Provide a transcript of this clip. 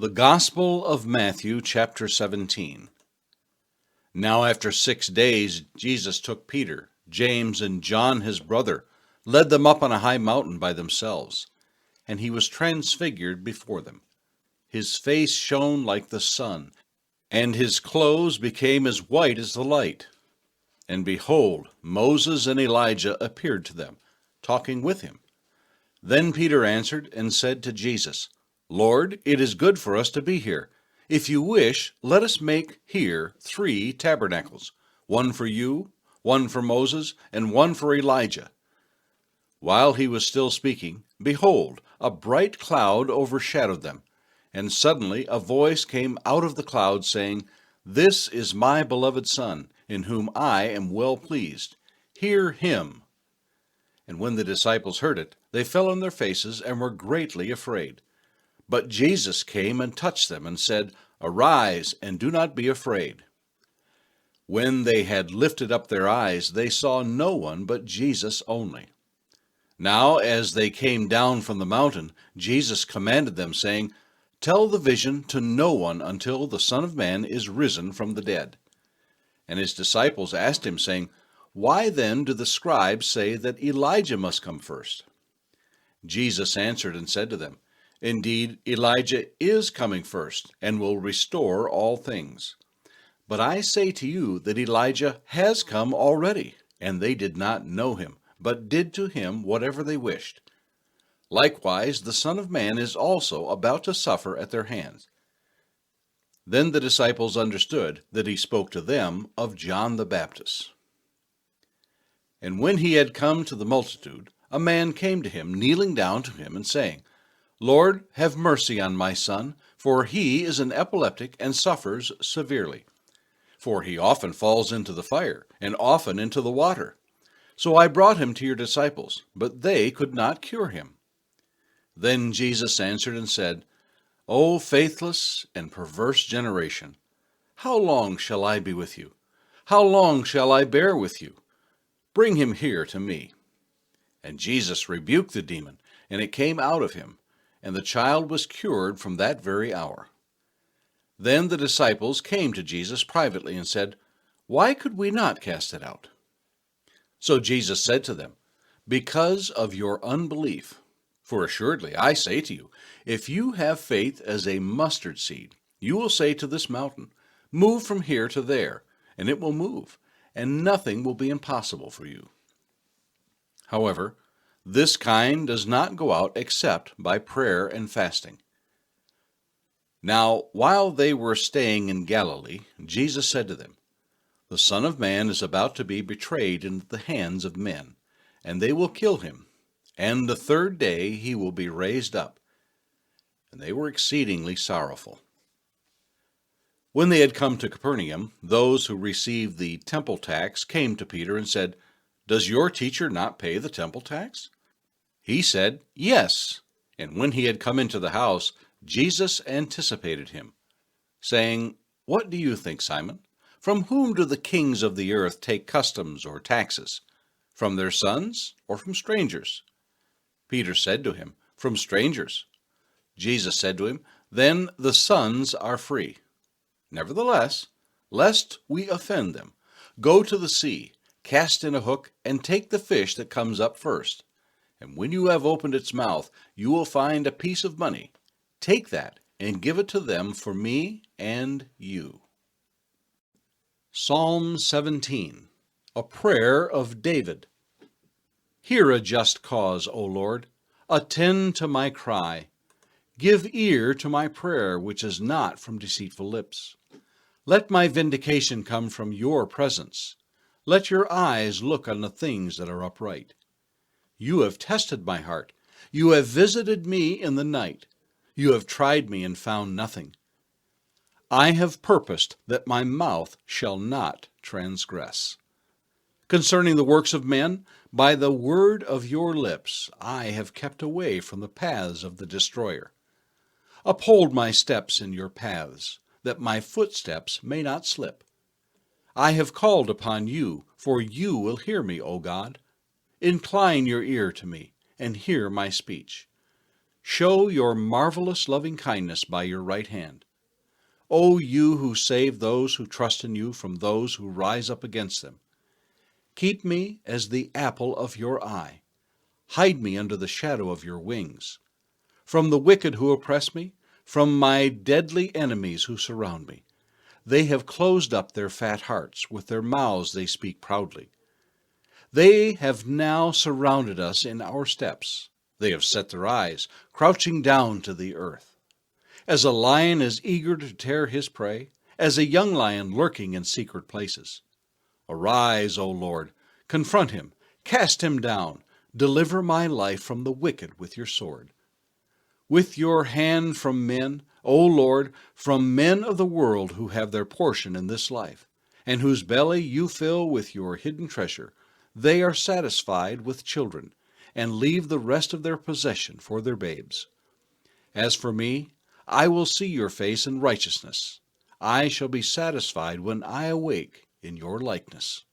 The Gospel of Matthew, chapter 17. Now after 6 days Jesus took Peter, James, and John his brother, led them up on a high mountain by themselves, and he was transfigured before them. His face shone like the sun, and his clothes became as white as the light. And behold, Moses and Elijah appeared to them, talking with him. Then Peter answered and said to Jesus, Lord, it is good for us to be here. If you wish, let us make here 3 tabernacles, one for you, one for Moses, and one for Elijah. While he was still speaking, behold, a bright cloud overshadowed them, and suddenly a voice came out of the cloud saying, This is my beloved Son, in whom I am well pleased. Hear him. And when the disciples heard it, they fell on their faces and were greatly afraid. But Jesus came and touched them and said, Arise, and do not be afraid. When they had lifted up their eyes, they saw no one but Jesus only. Now as they came down from the mountain, Jesus commanded them, saying, Tell the vision to no one until the Son of Man is risen from the dead. And his disciples asked him, saying, Why then do the scribes say that Elijah must come first? Jesus answered and said to them, Indeed, Elijah is coming first, and will restore all things. But I say to you that Elijah has come already, and they did not know him, but did to him whatever they wished. Likewise, the Son of Man is also about to suffer at their hands. Then the disciples understood that he spoke to them of John the Baptist. And when he had come to the multitude, a man came to him, kneeling down to him and saying, Lord, have mercy on my son, for he is an epileptic and suffers severely. For he often falls into the fire, and often into the water. So I brought him to your disciples, but they could not cure him. Then Jesus answered and said, O faithless and perverse generation, how long shall I be with you? How long shall I bear with you? Bring him here to me. And Jesus rebuked the demon, and it came out of him, and the child was cured from that very hour. Then the disciples came to Jesus privately and said, Why could we not cast it out? So Jesus said to them, Because of your unbelief. For assuredly I say to you, if you have faith as a mustard seed, you will say to this mountain, Move from here to there, and it will move, and nothing will be impossible for you. However, this kind does not go out except by prayer and fasting. Now, while they were staying in Galilee, Jesus said to them, The Son of Man is about to be betrayed into the hands of men, and they will kill him, and the 3rd day he will be raised up. And they were exceedingly sorrowful. When they had come to Capernaum, those who received the temple tax came to Peter and said, Does your teacher not pay the temple tax? He said, Yes. And when he had come into the house, Jesus anticipated him, saying, What do you think, Simon? From whom do the kings of the earth take customs or taxes? From their sons or from strangers? Peter said to him, From strangers. Jesus said to him, Then the sons are free. Nevertheless, lest we offend them, go to the sea, cast in a hook, and take the fish that comes up first. And when you have opened its mouth, you will find a piece of money. Take that and give it to them for me and you. Psalm 17, a prayer of David. Hear a just cause, O Lord. Attend to my cry. Give ear to my prayer, which is not from deceitful lips. Let my vindication come from your presence. Let your eyes look on the things that are upright. You have tested my heart. You have visited me in the night. You have tried me and found nothing. I have purposed that my mouth shall not transgress. Concerning the works of men, by the word of your lips I have kept away from the paths of the destroyer. Uphold my steps in your paths, that my footsteps may not slip. I have called upon you, for you will hear me, O God. Incline your ear to me, and hear my speech. Show your marvelous loving kindness by your right hand. O you who save those who trust in you from those who rise up against them. Keep me as the apple of your eye. Hide me under the shadow of your wings. From the wicked who oppress me, from my deadly enemies who surround me. They have closed up their fat hearts, with their mouths they speak proudly. They have now surrounded us in our steps. They have set their eyes, crouching down to the earth. As a lion is eager to tear his prey, as a young lion lurking in secret places. Arise, O Lord, confront him, cast him down, deliver my life from the wicked with your sword. With your hand from men, O Lord, from men of the world who have their portion in this life, and whose belly you fill with your hidden treasure. They are satisfied with children, and leave the rest of their possession for their babes. As for me, I will see your face in righteousness. I shall be satisfied when I awake in your likeness.